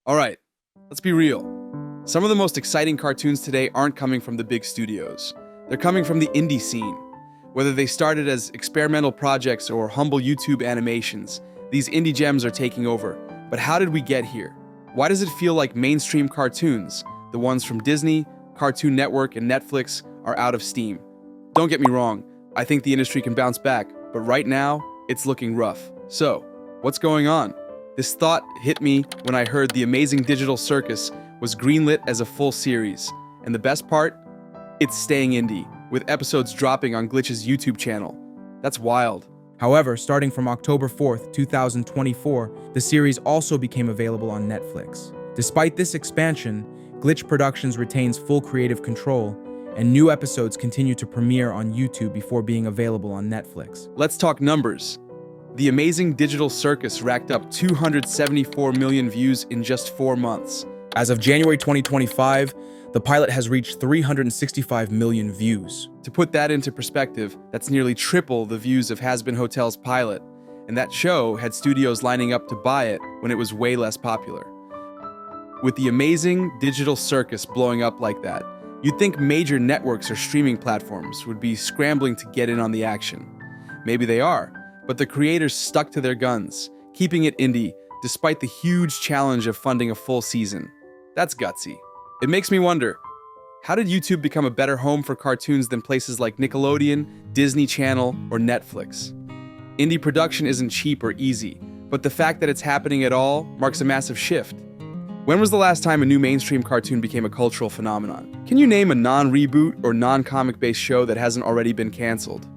All right, let's be real. Some of the most exciting cartoons today aren't coming from the big studios. They're coming from the indie scene. Whether they started as experimental projects or humble YouTube animations, these indie gems are taking over. But how did we get here? Why does it feel like mainstream cartoons, the ones from Disney, Cartoon Network, and Netflix, are out of steam? Don't get me wrong, I think the industry can bounce back, but right now, it's looking rough. So, what's going on? This thought hit me when I heard The Amazing Digital Circus was greenlit as a full series. And the best part? It's staying indie, with episodes dropping on Glitch's YouTube channel. That's wild. However, starting from October 4th, 2024, the series also became available on Netflix. Despite this expansion, Glitch Productions retains full creative control, and new episodes continue to premiere on YouTube before being available on Netflix. Let's talk numbers. The Amazing Digital Circus racked up 274 million views in just 4 months. As of January 2025, the pilot has reached 365 million views. To put that into perspective, that's nearly triple the views of Hazbin Hotel's pilot, and that show had studios lining up to buy it when it was way less popular. With The Amazing Digital Circus blowing up like that, you'd think major networks or streaming platforms would be scrambling to get in on the action. Maybe they are, but the creators stuck to their guns, keeping it indie despite the huge challenge of funding a full season. That's gutsy. It makes me wonder, how did YouTube become a better home for cartoons than places like Nickelodeon, Disney Channel, or Netflix? Indie production isn't cheap or easy, but the fact that it's happening at all marks a massive shift. When was the last time a new mainstream cartoon became a cultural phenomenon? Can you name a non-reboot or non-comic-based show that hasn't already been canceled?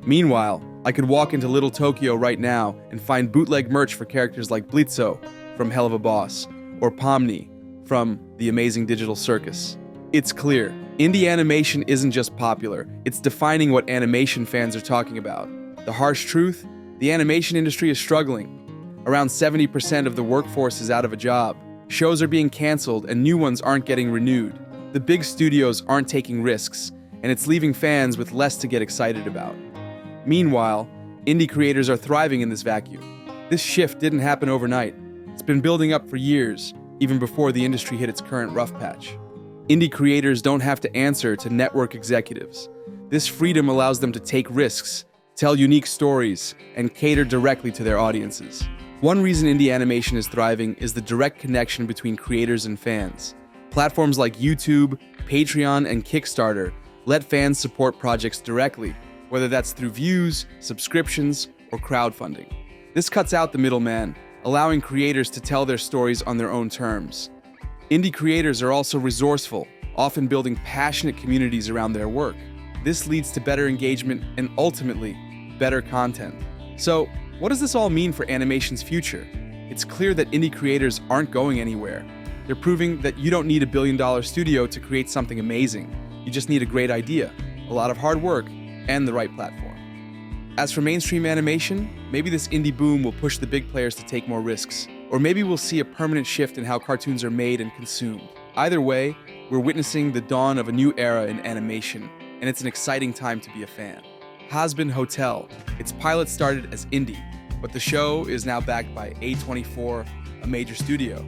Meanwhile, I could walk into Little Tokyo right now and find bootleg merch for characters like Blitzo from Hell of a Boss, or Pomni from The Amazing Digital Circus. It's clear, indie animation isn't just popular, it's defining what animation fans are talking about. The harsh truth? The animation industry is struggling. Around 70% of the workforce is out of a job. Shows are being canceled and new ones aren't getting renewed. The big studios aren't taking risks, and it's leaving fans with less to get excited about. Meanwhile, indie creators are thriving in this vacuum. This shift didn't happen overnight. It's been building up for years, even before the industry hit its current rough patch. Indie creators don't have to answer to network executives. This freedom allows them to take risks, tell unique stories, and cater directly to their audiences. One reason indie animation is thriving is the direct connection between creators and fans. Platforms like YouTube, Patreon, and Kickstarter let fans support projects directly, whether that's through views, subscriptions, or crowdfunding. This cuts out the middleman, allowing creators to tell their stories on their own terms. Indie creators are also resourceful, often building passionate communities around their work. This leads to better engagement and ultimately, better content. So, what does this all mean for animation's future? It's clear that indie creators aren't going anywhere. They're proving that you don't need a billion-dollar studio to create something amazing. You just need a great idea, a lot of hard work, and the right platform. As for mainstream animation, maybe this indie boom will push the big players to take more risks, or maybe we'll see a permanent shift in how cartoons are made and consumed. Either way, we're witnessing the dawn of a new era in animation, and it's an exciting time to be a fan. Hazbin Hotel, its pilot started as indie, but the show is now backed by A24, a major studio.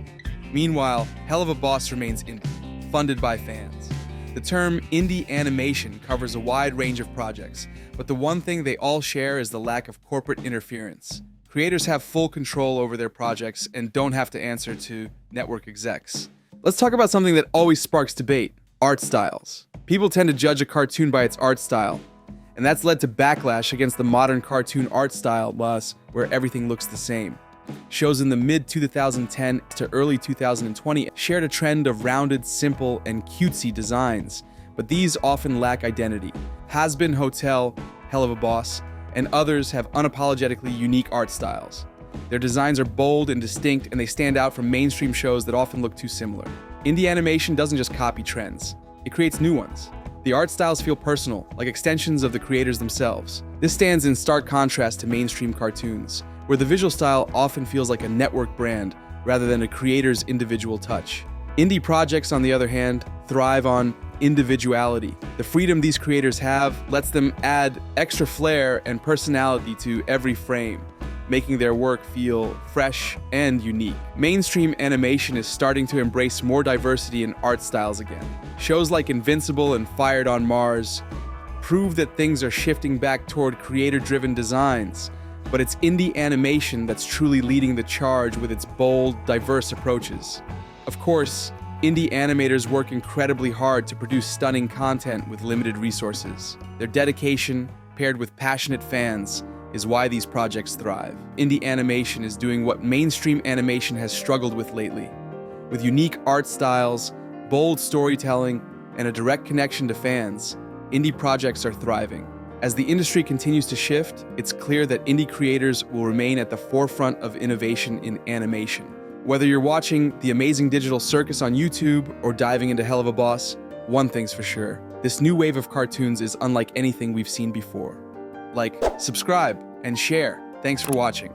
Meanwhile, Hell of a Boss remains indie, funded by fans. The term indie animation covers a wide range of projects, but the one thing they all share is the lack of corporate interference. Creators have full control over their projects and don't have to answer to network execs. Let's talk about something that always sparks debate: art styles. People tend to judge a cartoon by its art style, and that's led to backlash against the modern cartoon art style buzz where everything looks the same. Shows in the mid-2010 to early 2020 shared a trend of rounded, simple, and cutesy designs, but these often lack identity. Hazbin Hotel, Hell of a Boss, and others have unapologetically unique art styles. Their designs are bold and distinct, and they stand out from mainstream shows that often look too similar. Indie animation doesn't just copy trends, it creates new ones. The art styles feel personal, like extensions of the creators themselves. This stands in stark contrast to mainstream cartoons, where the visual style often feels like a network brand rather than a creator's individual touch. Indie projects, on the other hand, thrive on individuality. The freedom these creators have lets them add extra flair and personality to every frame. making their work feel fresh and unique. Mainstream animation is starting to embrace more diversity in art styles again. Shows like Invincible and Fired on Mars prove that things are shifting back toward creator-driven designs, but it's indie animation that's truly leading the charge with its bold, diverse approaches. Of course, indie animators work incredibly hard to produce stunning content with limited resources. Their dedication, paired with passionate fans, is why these projects thrive. Indie animation is doing what mainstream animation has struggled with lately. With unique art styles, bold storytelling, and a direct connection to fans, indie projects are thriving. As the industry continues to shift, it's clear that indie creators will remain at the forefront of innovation in animation. Whether you're watching the amazing digital circus on YouTube or diving into Hell of a Boss, one thing's for sure: this new wave of cartoons is unlike anything we've seen before. Like, subscribe, and share. Thanks for watching.